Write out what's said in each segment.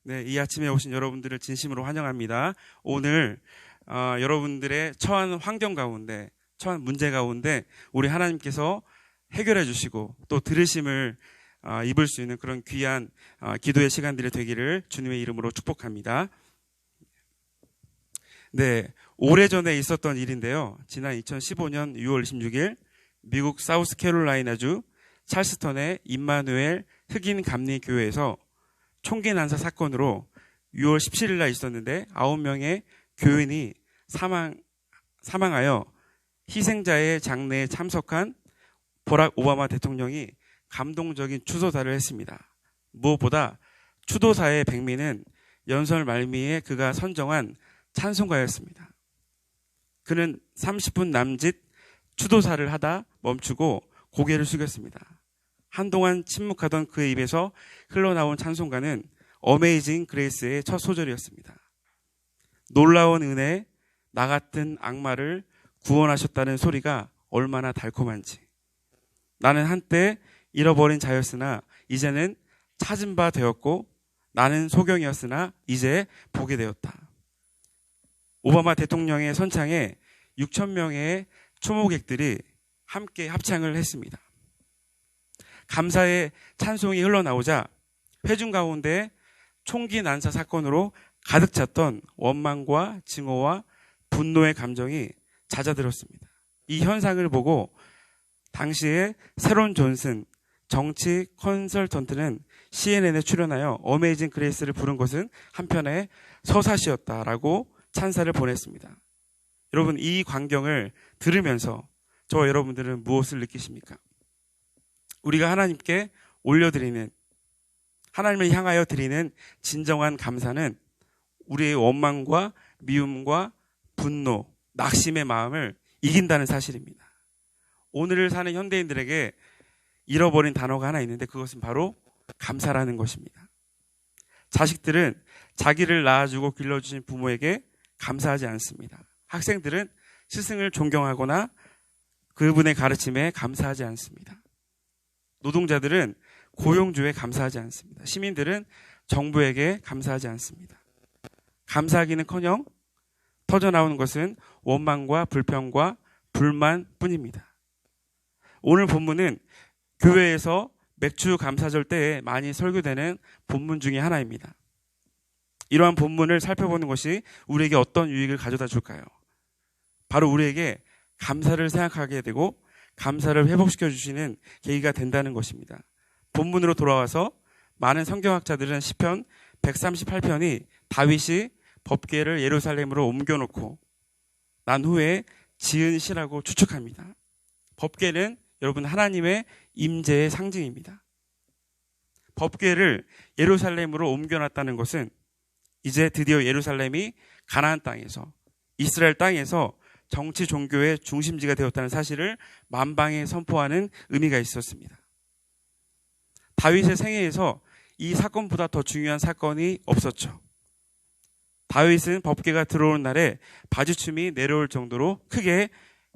네, 이 아침에 오신 여러분들을 진심으로 환영합니다. 오늘 여러분들의 처한 환경 가운데, 처한 문제 가운데 우리 하나님께서 해결해 주시고 또 들으심을 입을 수 있는 그런 귀한 기도의 시간들이 되기를 주님의 이름으로 축복합니다. 네, 오래전에 있었던 일인데요. 지난 2015년 6월 26일 미국 사우스캐롤라이나주 찰스턴의 임마누엘 흑인 감리 교회에서 총기 난사 사건으로 6월 17일 날 있었는데 9명의 교인이 사망하여 희생자의 장례에 참석한 버락 오바마 대통령이 감동적인 추도사를 했습니다. 무엇보다 추도사의 백미는 연설 말미에 그가 선정한 찬송가였습니다. 그는 30분 남짓 추도사를 하다 멈추고 고개를 숙였습니다. 한동안 침묵하던 그의 입에서 흘러나온 찬송가는 어메이징 그레이스의 첫 소절이었습니다. 놀라운 은혜, 나 같은 악마를 구원하셨다는 소리가 얼마나 달콤한지. 나는 한때 잃어버린 자였으나 이제는 찾은 바 되었고 나는 소경이었으나 이제 보게 되었다. 오바마 대통령의 선창에 6천 명의 추모객들이 함께 합창을 했습니다. 감사의 찬송이 흘러나오자 회중 가운데 총기 난사 사건으로 가득 찼던 원망과 증오와 분노의 감정이 잦아들었습니다. 이 현상을 보고 당시에 새론 존슨 정치 컨설턴트는 CNN에 출연하여 어메이징 그레이스를 부른 것은 한편의 서사시였다라고 찬사를 보냈습니다. 여러분, 이 광경을 들으면서 저와 여러분들은 무엇을 느끼십니까? 우리가 하나님께 올려드리는, 하나님을 향하여 드리는 진정한 감사는 우리의 원망과 미움과 분노, 낙심의 마음을 이긴다는 사실입니다. 오늘을 사는 현대인들에게 잃어버린 단어가 하나 있는데 그것은 바로 감사라는 것입니다. 자식들은 자기를 낳아주고 길러주신 부모에게 감사하지 않습니다. 학생들은 스승을 존경하거나 그분의 가르침에 감사하지 않습니다. 노동자들은 고용주에 감사하지 않습니다. 시민들은 정부에게 감사하지 않습니다. 감사하기는커녕 터져나오는 것은 원망과 불평과 불만뿐입니다. 오늘 본문은 교회에서 맥주 감사절 때에 많이 설교되는 본문 중에 하나입니다. 이러한 본문을 살펴보는 것이 우리에게 어떤 유익을 가져다 줄까요? 바로 우리에게 감사를 생각하게 되고 감사를 회복시켜 주시는 계기가 된다는 것입니다. 본문으로 돌아와서 많은 성경학자들은 시편 138편이 다윗이 법궤를 예루살렘으로 옮겨놓고 난 후에 지은 시라고 추측합니다. 법궤는 여러분 하나님의 임재의 상징입니다. 법궤를 예루살렘으로 옮겨놨다는 것은 이제 드디어 예루살렘이 가나안 땅에서, 이스라엘 땅에서 정치 종교의 중심지가 되었다는 사실을 만방에 선포하는 의미가 있었습니다. 다윗의 생애에서 이 사건보다 더 중요한 사건이 없었죠. 다윗은 법궤가 들어오는 날에 바지춤이 내려올 정도로 크게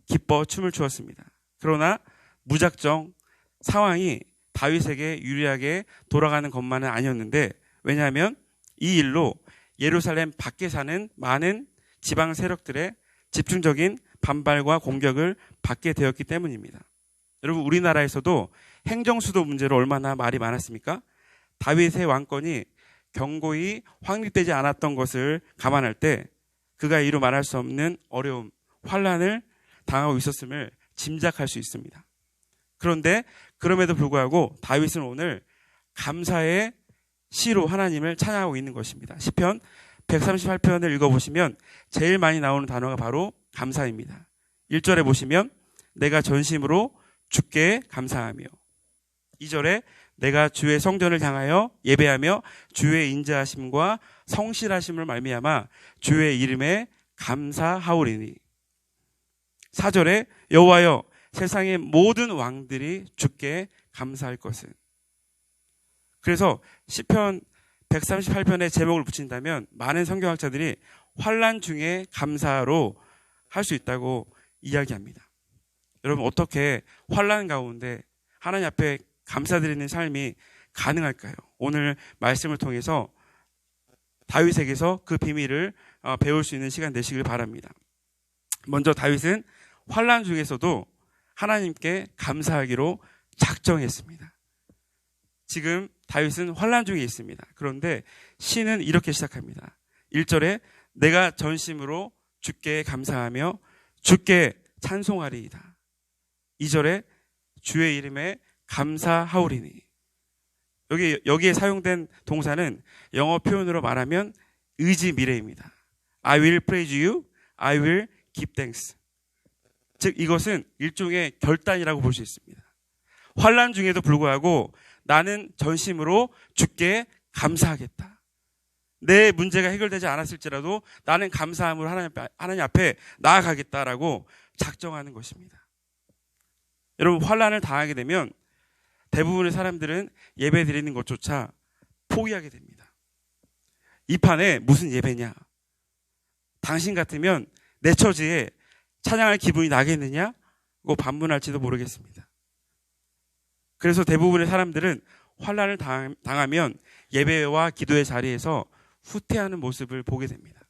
기뻐 춤을 추었습니다. 그러나 무작정 상황이 다윗에게 유리하게 돌아가는 것만은 아니었는데, 왜냐하면 이 일로 예루살렘 밖에 사는 많은 지방 세력들의 집중적인 반발과 공격을 받게 되었기 때문입니다. 여러분, 우리나라에서도 행정수도 문제로 얼마나 말이 많았습니까? 다윗의 왕권이 경고히 확립되지 않았던 것을 감안할 때 그가 이루 말할 수 없는 어려움, 환난을 당하고 있었음을 짐작할 수 있습니다. 그런데 그럼에도 불구하고 다윗은 오늘 감사의 시로 하나님을 찬양하고 있는 것입니다. 시편 138편을 읽어보시면 제일 많이 나오는 단어가 바로 감사입니다. 1절에 보시면 내가 전심으로 주께 감사하며, 2절에 내가 주의 성전을 향하여 예배하며 주의 인자하심과 성실하심을 말미암아 주의 이름에 감사하오리니, 4절에 여호와여 세상의 모든 왕들이 주께 감사할 것은. 그래서 시편 138편의 제목을 붙인다면 많은 성경학자들이 환난 중에 감사로 할 수 있다고 이야기합니다. 여러분, 어떻게 환난 가운데 하나님 앞에 감사드리는 삶이 가능할까요? 오늘 말씀을 통해서 다윗에게서 그 비밀을 배울 수 있는 시간 되시길 바랍니다. 먼저 다윗은 환난 중에서도 하나님께 감사하기로 작정했습니다. 지금 다윗은 환난 중에 있습니다. 그런데 시는 이렇게 시작합니다. 1절에 내가 전심으로 주께 감사하며 주께 찬송하리이다. 2절에 주의 이름에 감사하오리니. 여기에 사용된 동사는 영어 표현으로 말하면 의지 미래입니다. I will praise you, I will give thanks. 즉 이것은 일종의 결단이라고 볼 수 있습니다. 환난 중에도 불구하고 나는 전심으로 주께 감사하겠다. 내 문제가 해결되지 않았을지라도 나는 감사함으로 하나님 앞에 나아가겠다라고 작정하는 것입니다. 여러분, 환난을 당하게 되면 대부분의 사람들은 예배 드리는 것조차 포기하게 됩니다. 이 판에 무슨 예배냐? 당신 같으면 내 처지에 찬양할 기분이 나겠느냐고 반문할지도 모르겠습니다. 그래서 대부분의 사람들은 환난을 당하면 예배와 기도의 자리에서 후퇴하는 모습을 보게 됩니다.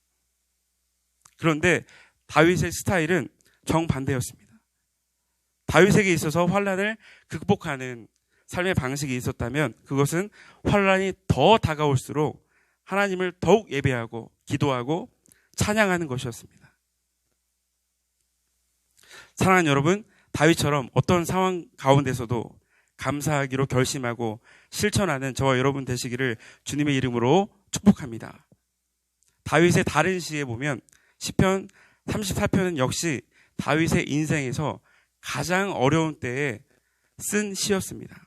그런데 다윗의 스타일은 정반대였습니다. 다윗에게 있어서 환난을 극복하는 삶의 방식이 있었다면 그것은 환난이 더 다가올수록 하나님을 더욱 예배하고 기도하고 찬양하는 것이었습니다. 사랑하는 여러분, 다윗처럼 어떤 상황 가운데서도 감사하기로 결심하고 실천하는 저와 여러분 되시기를 주님의 이름으로 축복합니다. 다윗의 다른 시에 보면 시편 34편은 역시 다윗의 인생에서 가장 어려운 때에 쓴 시였습니다.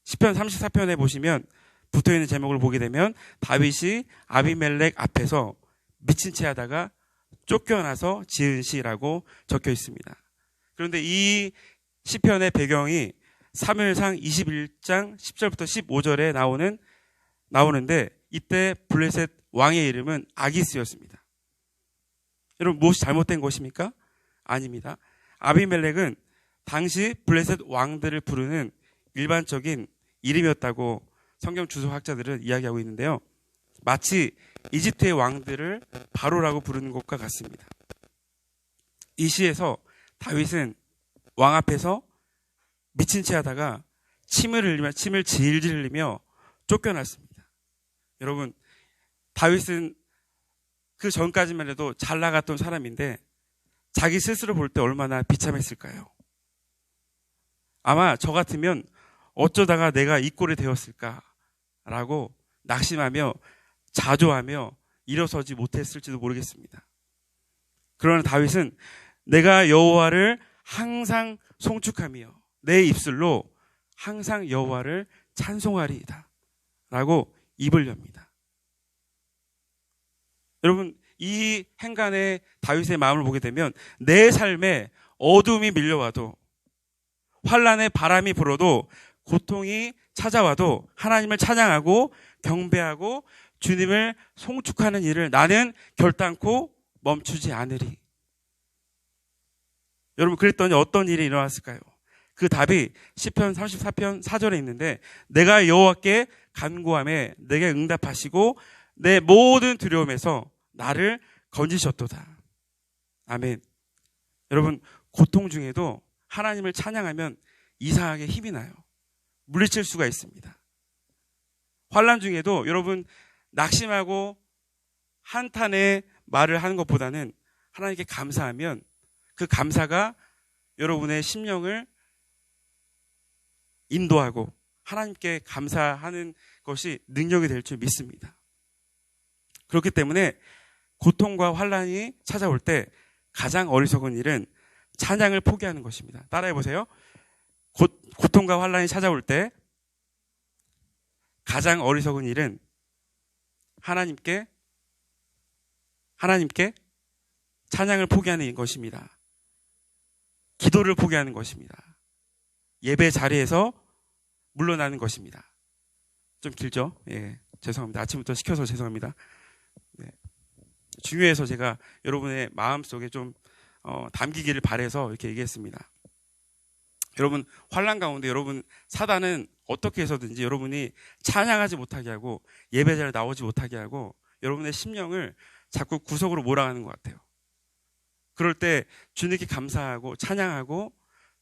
시편 34편에 보시면 붙어있는 제목을 보게 되면 다윗이 아비멜렉 앞에서 미친 채 하다가 쫓겨나서 지은 시라고 적혀 있습니다. 그런데 이 시편의 배경이 사무엘상 21장 10절부터 15절에 나오는데 이때 블레셋 왕의 이름은 아기스였습니다. 여러분, 무엇이 잘못된 것입니까? 아닙니다. 아비멜렉은 당시 블레셋 왕들을 부르는 일반적인 이름이었다고 성경 주석학자들은 이야기하고 있는데요. 마치 이집트의 왕들을 바로라고 부르는 것과 같습니다. 이 시에서 다윗은 왕 앞에서 미친 채 하다가 침을 질질 흘리며 쫓겨났습니다. 여러분, 다윗은 그 전까지만 해도 잘 나갔던 사람인데 자기 스스로 볼 때 얼마나 비참했을까요? 아마 저 같으면 어쩌다가 내가 이 꼴이 되었을까라고 낙심하며 자조하며 일어서지 못했을지도 모르겠습니다. 그러나 다윗은 내가 여호와를 항상 송축하며 내 입술로 항상 여호와를 찬송하리이다 라고 입을 엽니다. 여러분, 이 행간의 다윗의 마음을 보게 되면 내 삶에 어둠이 밀려와도 환난의 바람이 불어도 고통이 찾아와도 하나님을 찬양하고 경배하고 주님을 송축하는 일을 나는 결단코 멈추지 않으리. 여러분, 그랬더니 어떤 일이 일어났을까요? 그 답이 시편 34편 4절에 있는데 내가 여호와께 간구하며 내게 응답하시고 내 모든 두려움에서 나를 건지셨도다. 아멘. 여러분, 고통 중에도 하나님을 찬양하면 이상하게 힘이 나요. 물리칠 수가 있습니다. 환난 중에도 여러분 낙심하고 한탄의 말을 하는 것보다는 하나님께 감사하면 그 감사가 여러분의 심령을 인도하고 하나님께 감사하는 것이 능력이 될 줄 믿습니다. 그렇기 때문에 고통과 환난이 찾아올 때 가장 어리석은 일은 찬양을 포기하는 것입니다. 따라해 보세요. 고통과 환난이 찾아올 때 가장 어리석은 일은 하나님께 찬양을 포기하는 것입니다. 기도를 포기하는 것입니다. 예배 자리에서 물러나는 것입니다. 좀 길죠? 예, 죄송합니다. 아침부터 시켜서 죄송합니다. 네. 중요해서 제가 여러분의 마음속에 좀 담기기를 바라서 이렇게 얘기했습니다. 여러분, 환난 가운데 여러분 사단은 어떻게 해서든지 여러분이 찬양하지 못하게 하고 예배자를 나오지 못하게 하고 여러분의 심령을 자꾸 구석으로 몰아가는 것 같아요. 그럴 때 주님께 감사하고 찬양하고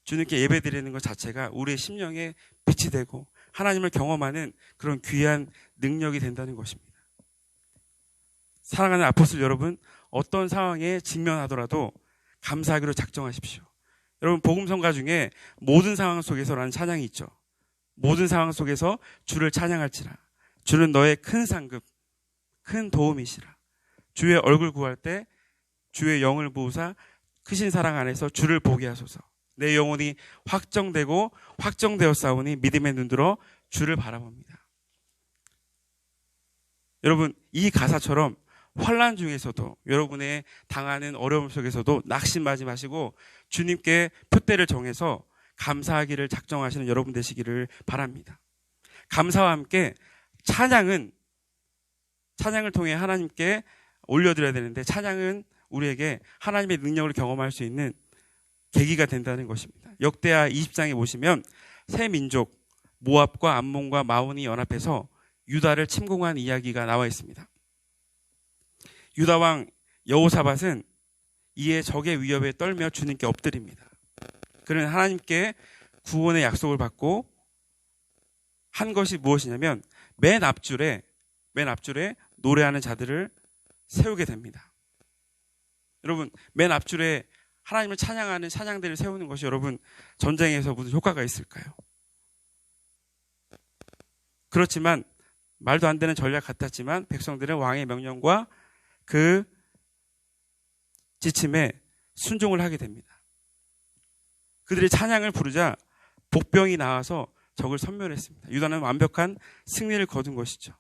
주님께 예배드리는 것 자체가 우리의 심령에 빛이 되고 하나님을 경험하는 그런 귀한 능력이 된다는 것입니다. 사랑하는 아포스톨 여러분, 어떤 상황에 직면하더라도 감사하기로 작정하십시오. 여러분, 복음성가 중에 모든 상황 속에서라는 찬양이 있죠. 모든 상황 속에서 주를 찬양할지라. 주는 너의 큰 상급, 큰 도움이시라. 주의 얼굴 구할 때 주의 영을 부으사 크신 사랑 안에서 주를 보게 하소서. 내 영혼이 확정되고 확정되었사오니 믿음의 눈 들어 주를 바라봅니다. 여러분, 이 가사처럼 환난 중에서도 여러분의 당하는 어려움 속에서도 낙심하지 마시고 주님께 표대를 정해서 감사하기를 작정하시는 여러분 되시기를 바랍니다. 감사와 함께 찬양을 통해 하나님께 올려드려야 되는데 찬양은 우리에게 하나님의 능력을 경험할 수 있는 계기가 된다는 것입니다. 역대하 20장에 보시면 세 민족 모압과 암몬과 마온이 연합해서 유다를 침공한 이야기가 나와 있습니다. 유다 왕 여호사밧은 이에 적의 위협에 떨며 주님께 엎드립니다. 그는 하나님께 구원의 약속을 받고 한 것이 무엇이냐면 맨 앞줄에 노래하는 자들을 세우게 됩니다. 여러분, 맨 앞줄에 하나님을 찬양하는 찬양대를 세우는 것이 여러분 전쟁에서 무슨 효과가 있을까요? 그렇지만 말도 안 되는 전략 같았지만 백성들은 왕의 명령과 그 지침에 순종을 하게 됩니다. 그들이 찬양을 부르자 복병이 나와서 적을 섬멸했습니다. 유다는 완벽한 승리를 거둔 것이죠.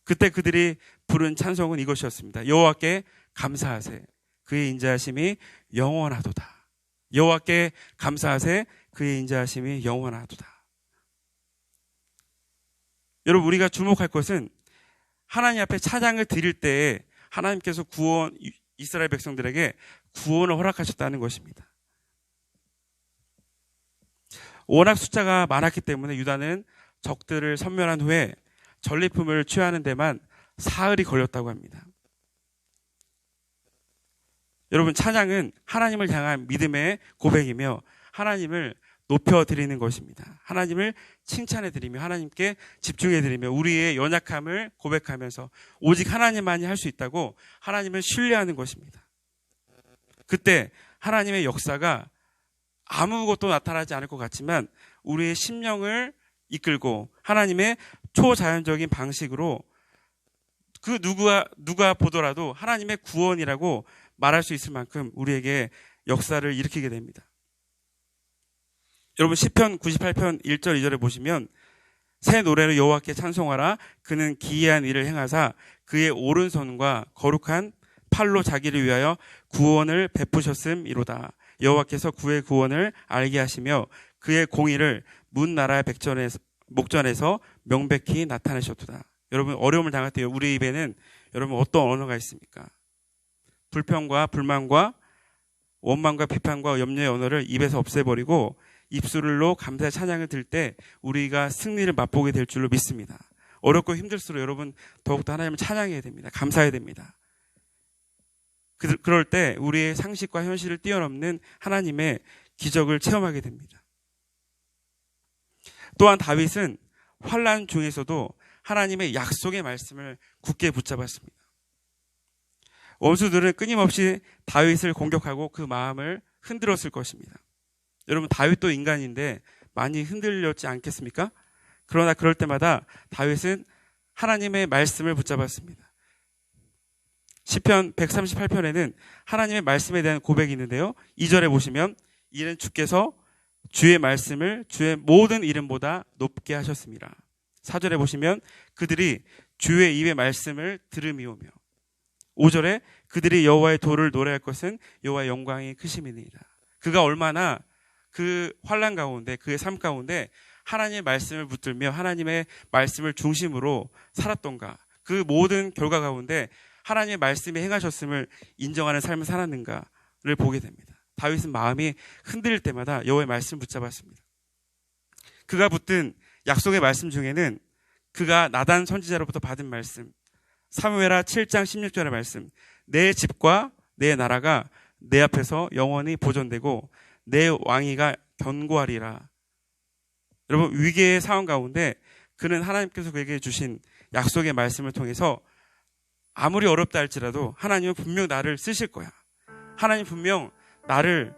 그때 그들이 부른 찬송은 이것이었습니다. 여호와께 감사하세. 그의 인자하심이 영원하도다. 여호와께 감사하세. 그의 인자하심이 영원하도다. 여러분, 우리가 주목할 것은 하나님 앞에 찬양을 드릴 때에 하나님께서 이스라엘 백성들에게 구원을 허락하셨다는 것입니다. 워낙 숫자가 많았기 때문에 유다는 적들을 섬멸한 후에 전리품을 취하는 데만 사흘이 걸렸다고 합니다. 여러분, 찬양은 하나님을 향한 믿음의 고백이며 하나님을 높여드리는 것입니다. 하나님을 칭찬해드리며 하나님께 집중해드리며 우리의 연약함을 고백하면서 오직 하나님만이 할 수 있다고 하나님을 신뢰하는 것입니다. 그때 하나님의 역사가 아무것도 나타나지 않을 것 같지만 우리의 심령을 이끌고 하나님의 초자연적인 방식으로 그 누가 보더라도 하나님의 구원이라고 말할 수 있을 만큼 우리에게 역사를 일으키게 됩니다. 여러분, 시편 98편 1절 2절에 보시면 새 노래로 여호와께 찬송하라. 그는 기이한 일을 행하사 그의 오른손과 거룩한 팔로 자기를 위하여 구원을 베푸셨음이로다. 여호와께서 그의 구원을 알게 하시며 그의 공의를 문 나라의 목전에서 명백히 나타내셨도다. 여러분, 어려움을 당할 때 우리 입에는 여러분 어떤 언어가 있습니까? 불평과 불만과 원망과 비판과 염려의 언어를 입에서 없애버리고 입술로 감사의 찬양을 들 때 우리가 승리를 맛보게 될 줄로 믿습니다. 어렵고 힘들수록 여러분 더욱더 하나님을 찬양해야 됩니다. 감사해야 됩니다. 그럴 때 우리의 상식과 현실을 뛰어넘는 하나님의 기적을 체험하게 됩니다. 또한 다윗은 환난 중에서도 하나님의 약속의 말씀을 굳게 붙잡았습니다. 원수들은 끊임없이 다윗을 공격하고 그 마음을 흔들었을 것입니다. 여러분, 다윗도 인간인데 많이 흔들렸지 않겠습니까? 그러나 그럴 때마다 다윗은 하나님의 말씀을 붙잡았습니다. 시편 138편에는 하나님의 말씀에 대한 고백이 있는데요. 2절에 보시면 이는 주께서 주의 말씀을 주의 모든 이름보다 높게 하셨습니다. 4절에 보시면 그들이 주의 입의 말씀을 들음이오며 5절에 그들이 여호와의 도를 노래할 것은 여호와의 영광이 크심이니이다. 그가 얼마나 그 환난 가운데 그의 삶 가운데 하나님의 말씀을 붙들며 하나님의 말씀을 중심으로 살았던가, 그 모든 결과 가운데 하나님의 말씀이 행하셨음을 인정하는 삶을 살았는가를 보게 됩니다. 다윗은 마음이 흔들릴 때마다 여호와의 말씀을 붙잡았습니다. 그가 붙든 약속의 말씀 중에는 그가 나단 선지자로부터 받은 말씀, 사무엘하 7장 16절의 말씀, 내 집과 내 나라가 내 앞에서 영원히 보존되고 내 왕위가 견고하리라. 여러분, 위기의 상황 가운데 그는 하나님께서 그에게 주신 약속의 말씀을 통해서 아무리 어렵다 할지라도 하나님은 분명 나를 쓰실 거야. 하나님 분명 나를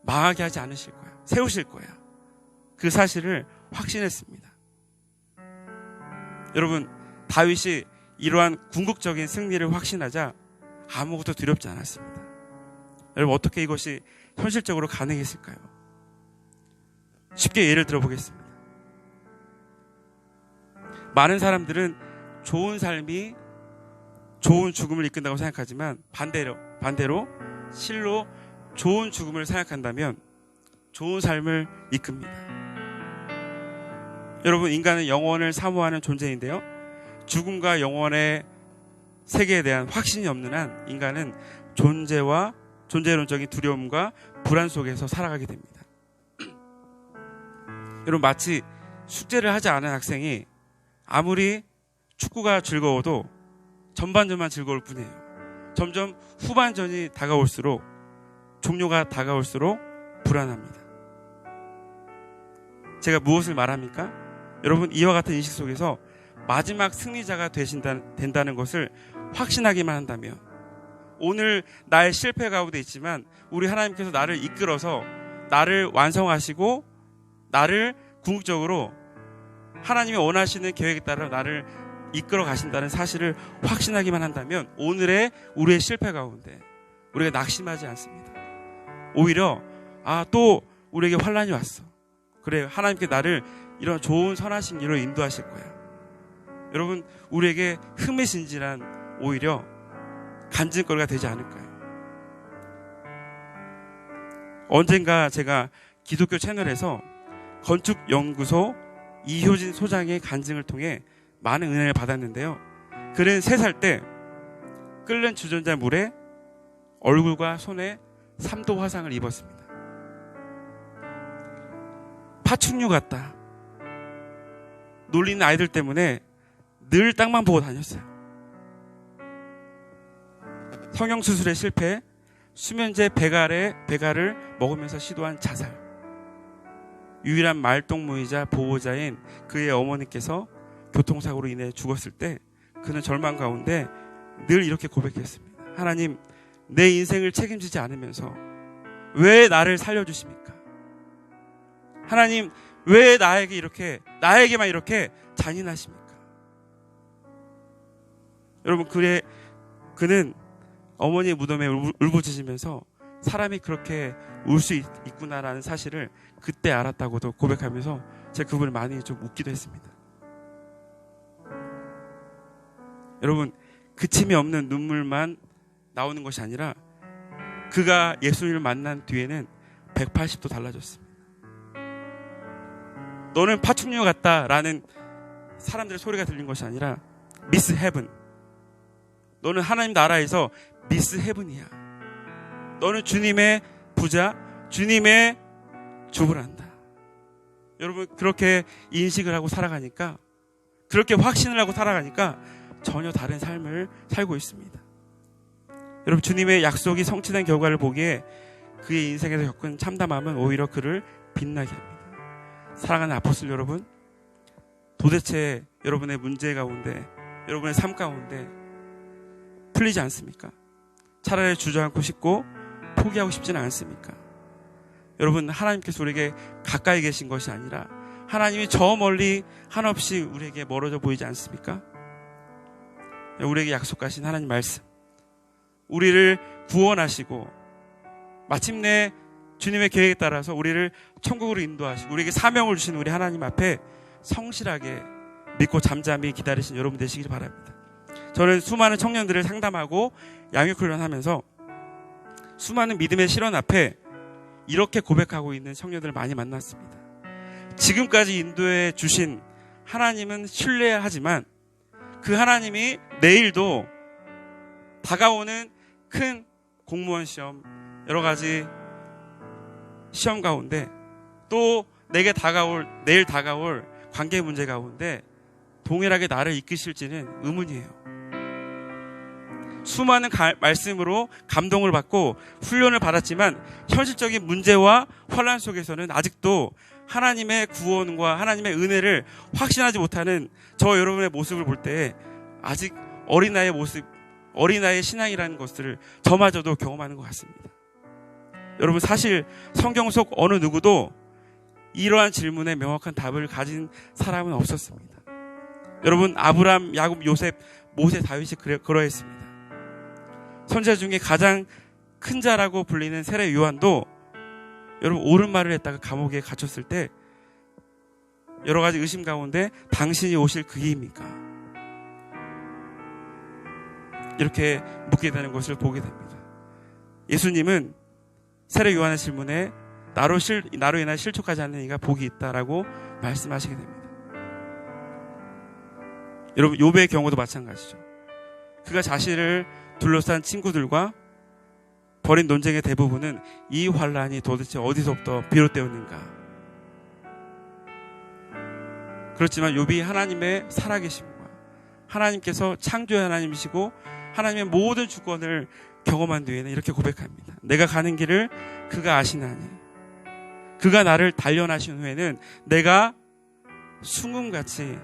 망하게 하지 않으실 거야. 세우실 거야. 그 사실을 확신했습니다. 여러분, 다윗이 이러한 궁극적인 승리를 확신하자 아무것도 두렵지 않았습니다. 여러분, 어떻게 이것이 현실적으로 가능했을까요? 쉽게 예를 들어보겠습니다. 많은 사람들은 좋은 삶이 좋은 죽음을 이끈다고 생각하지만 반대로 실로 좋은 죽음을 생각한다면 좋은 삶을 이끕니다. 여러분, 인간은 영원을 사모하는 존재인데요. 죽음과 영원의 세계에 대한 확신이 없는 한 인간은 존재론적인 두려움과 불안 속에서 살아가게 됩니다. 여러분, 마치 숙제를 하지 않은 학생이 아무리 축구가 즐거워도 전반전만 즐거울 뿐이에요. 점점 후반전이 다가올수록, 종료가 다가올수록 불안합니다. 제가 무엇을 말합니까? 여러분, 이와 같은 인식 속에서 마지막 승리자가 된다는 것을 확신하기만 한다면, 오늘 나의 실패 가운데 있지만 우리 하나님께서 나를 이끌어서 나를 완성하시고 나를 궁극적으로 하나님이 원하시는 계획에 따라 나를 이끌어 가신다는 사실을 확신하기만 한다면 오늘의 우리의 실패 가운데 우리가 낙심하지 않습니다. 오히려 또 우리에게 환난이 왔어. 그래, 하나님께 나를 이런 좋은 선하신 일로 인도하실 거야. 여러분, 우리에게 흥미진진한 오히려 간증거리가 되지 않을까요? 언젠가 제가 기독교 채널에서 건축연구소 이효진 소장의 간증을 통해 많은 은혜를 받았는데요. 그는 3살 때 끓는 주전자 물에 얼굴과 손에 3도 화상을 입었습니다. 파충류 같다 놀리는 아이들 때문에 늘 땅만 보고 다녔어요. 성형수술에 실패해 수면제 배갈을 먹으면서 시도한 자살. 유일한 말동무이자 보호자인 그의 어머니께서 교통사고로 인해 죽었을 때 그는 절망 가운데 늘 이렇게 고백했습니다. 하나님, 내 인생을 책임지지 않으면서 왜 나를 살려주십니까? 하나님, 왜 나에게만 이렇게 잔인하십니까? 여러분, 그는 어머니의 무덤에 울부짖으면서 사람이 그렇게 울 수 있구나라는 사실을 그때 알았다고도 고백하면서 제가 그분을 많이 좀 웃기도 했습니다. 여러분, 그침이 없는 눈물만 나오는 것이 아니라 그가 예수님을 만난 뒤에는 180도 달라졌습니다. 너는 파충류 같다라는 사람들의 소리가 들린 것이 아니라 미스 헤븐, 너는 하나님 나라에서 미스 헤븐이야. 너는 주님의 부자, 주님의 주부를 한다. 여러분, 그렇게 인식을 하고 살아가니까, 그렇게 확신을 하고 살아가니까 전혀 다른 삶을 살고 있습니다. 여러분, 주님의 약속이 성취된 결과를 보기에 그의 인생에서 겪은 참담함은 오히려 그를 빛나게 합니다. 사랑하는 아포스톨 여러분, 도대체 여러분의 문제 가운데, 여러분의 삶 가운데 풀리지 않습니까? 차라리 주저앉고 싶고 포기하고 싶지는 않습니까? 여러분, 하나님께서 우리에게 가까이 계신 것이 아니라 하나님이 저 멀리 한없이 우리에게 멀어져 보이지 않습니까? 우리에게 약속하신 하나님 말씀, 우리를 구원하시고 마침내 주님의 계획에 따라서 우리를 천국으로 인도하시고 우리에게 사명을 주신 우리 하나님 앞에 성실하게 믿고 잠잠히 기다리신 여러분 되시길 바랍니다. 저는 수많은 청년들을 상담하고 양육훈련하면서 수많은 믿음의 실현 앞에 이렇게 고백하고 있는 청년들을 많이 만났습니다. 지금까지 인도해 주신 하나님은 신뢰하지만 그 하나님이 내일도 다가오는 큰 공무원 시험, 여러 가지 시험 가운데 또 내일 다가올 관계 문제 가운데 동일하게 나를 이끄실지는 의문이에요. 수많은 말씀으로 감동을 받고 훈련을 받았지만 현실적인 문제와 혼란 속에서는 아직도 하나님의 구원과 하나님의 은혜를 확신하지 못하는 저 여러분의 모습을 볼 때 아직 어린아이의 모습, 어린아이의 신앙이라는 것들을 저마저도 경험하는 것 같습니다. 여러분, 사실 성경 속 어느 누구도 이러한 질문에 명확한 답을 가진 사람은 없었습니다. 여러분, 아브람, 야곱, 요셉, 모세, 다윗이 그러했습니다. 선지자 중에 가장 큰 자라고 불리는 세례 요한도 여러분, 옳은 말을 했다가 감옥에 갇혔을 때 여러 가지 의심 가운데 당신이 오실 그이입니까? 이렇게 묻게 되는 것을 보게 됩니다. 예수님은 세례 요한의 질문에 나로 인하여 실족하지 않는 이가 복이 있다라고 말씀하시게 됩니다. 여러분, 욥의 경우도 마찬가지죠. 그가 자신을 둘러싼 친구들과 벌인 논쟁의 대부분은 이 환란이 도대체 어디서부터 비롯되었는가. 그렇지만 욥이 하나님의 살아계심과 하나님께서 창조의 하나님이시고 하나님의 모든 주권을 경험한 뒤에는 이렇게 고백합니다. 내가 가는 길을 그가 아시나니 그가 나를 단련하신 후에는 내가 숭음같이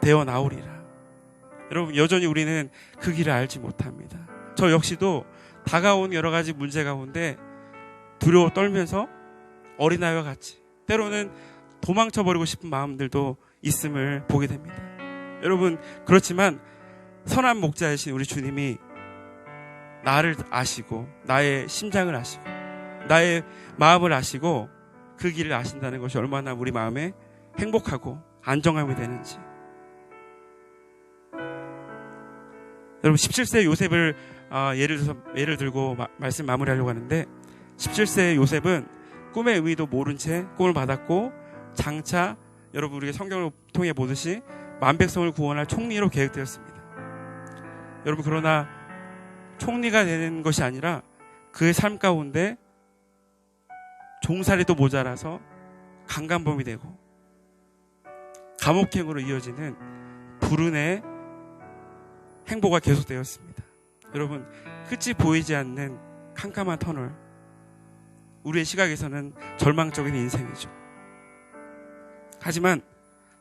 되어 나오리라. 여러분, 여전히 우리는 그 길을 알지 못합니다. 저 역시도 다가온 여러 가지 문제 가운데 두려워 떨면서 어린아이와 같이 때로는 도망쳐버리고 싶은 마음들도 있음을 보게 됩니다. 여러분, 그렇지만 선한 목자이신 우리 주님이 나를 아시고 나의 심장을 아시고 나의 마음을 아시고 그 길을 아신다는 것이 얼마나 우리 마음에 행복하고 안정감이 되는지. 여러분, 17세 요셉을 예를 들고 말씀 마무리하려고 하는데, 17세 요셉은 꿈의 의미도 모른 채 꿈을 받았고 장차 여러분, 우리가 성경을 통해 보듯이 만백성을 구원할 총리로 계획되었습니다. 여러분, 그러나 총리가 되는 것이 아니라 그의 삶 가운데 종살이도 모자라서 강간범이 되고 감옥행으로 이어지는 불운의 행보가 계속되었습니다. 여러분, 끝이 보이지 않는 캄캄한 터널, 우리의 시각에서는 절망적인 인생이죠. 하지만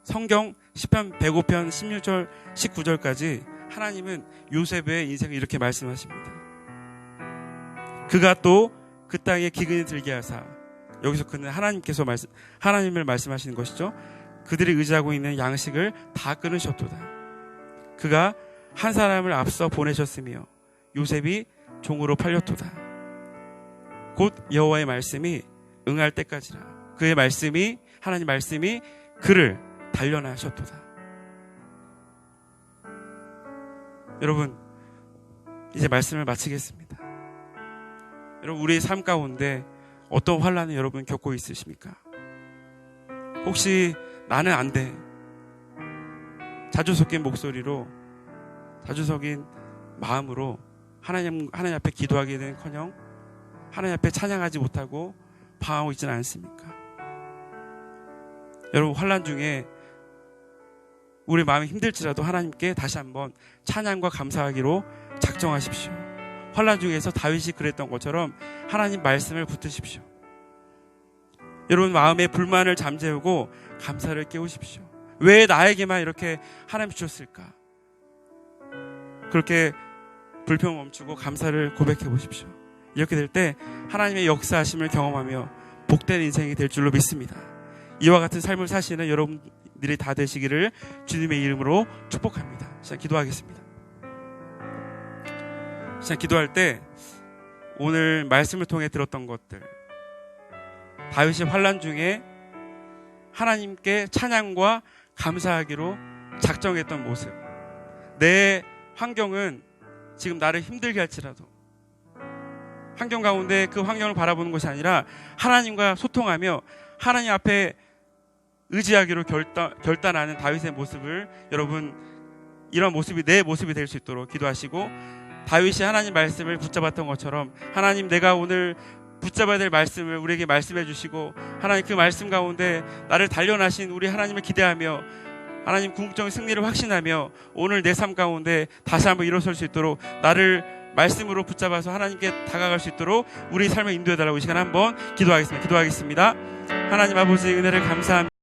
성경 10편 105편 16절 19절까지 하나님은 요셉의 인생을 이렇게 말씀하십니다. 그가 또 그 땅에 기근이 들게 하사, 여기서 그는 하나님을 말씀하시는 것이죠. 그들이 의지하고 있는 양식을 다 끊으셨도다. 그가 한 사람을 앞서 보내셨으며 요셉이 종으로 팔렸도다. 곧 여호와의 말씀이 응할 때까지라. 그의 말씀이, 하나님 말씀이 그를 단련하셨도다. 여러분, 이제 말씀을 마치겠습니다. 여러분, 우리의 삶 가운데 어떤 환난을 여러분 겪고 있으십니까? 혹시 나는 안 돼, 자주 섞인 목소리로, 자주 섞인 마음으로 하나님 앞에 기도하기는커녕 하나님 앞에 찬양하지 못하고 방황하고 있지는 않습니까? 여러분, 환난 중에 우리 마음이 힘들지라도 하나님께 다시 한번 찬양과 감사하기로 작정하십시오. 환난 중에서 다윗이 그랬던 것처럼 하나님 말씀을 붙드십시오. 여러분, 마음의 불만을 잠재우고 감사를 깨우십시오. 왜 나에게만 이렇게 하나님 주셨을까? 그렇게 불평 멈추고 감사를 고백해 보십시오. 이렇게 될 때 하나님의 역사하심을 경험하며 복된 인생이 될 줄로 믿습니다. 이와 같은 삶을 사시는 여러분들이 다 되시기를 주님의 이름으로 축복합니다. 자, 기도하겠습니다. 자, 기도할 때 오늘 말씀을 통해 들었던 것들, 다윗이 환난 중에 하나님께 찬양과 감사하기로 작정했던 모습, 내 환경은 지금 나를 힘들게 할지라도 환경 가운데 그 환경을 바라보는 것이 아니라 하나님과 소통하며 하나님 앞에 의지하기로 결단하는 다윗의 모습을, 여러분, 이런 모습이 내 모습이 될 수 있도록 기도하시고, 다윗이 하나님 말씀을 붙잡았던 것처럼 하나님, 내가 오늘 붙잡아야 될 말씀을 우리에게 말씀해 주시고 하나님 그 말씀 가운데 나를 단련하신 우리 하나님을 기대하며 하나님 궁극적인 승리를 확신하며 오늘 내 삶 가운데 다시 한번 일어설 수 있도록 나를 말씀으로 붙잡아서 하나님께 다가갈 수 있도록 우리 삶을 인도해달라고 이 시간 한번 기도하겠습니다. 하나님 아버지 은혜를 감사합니다.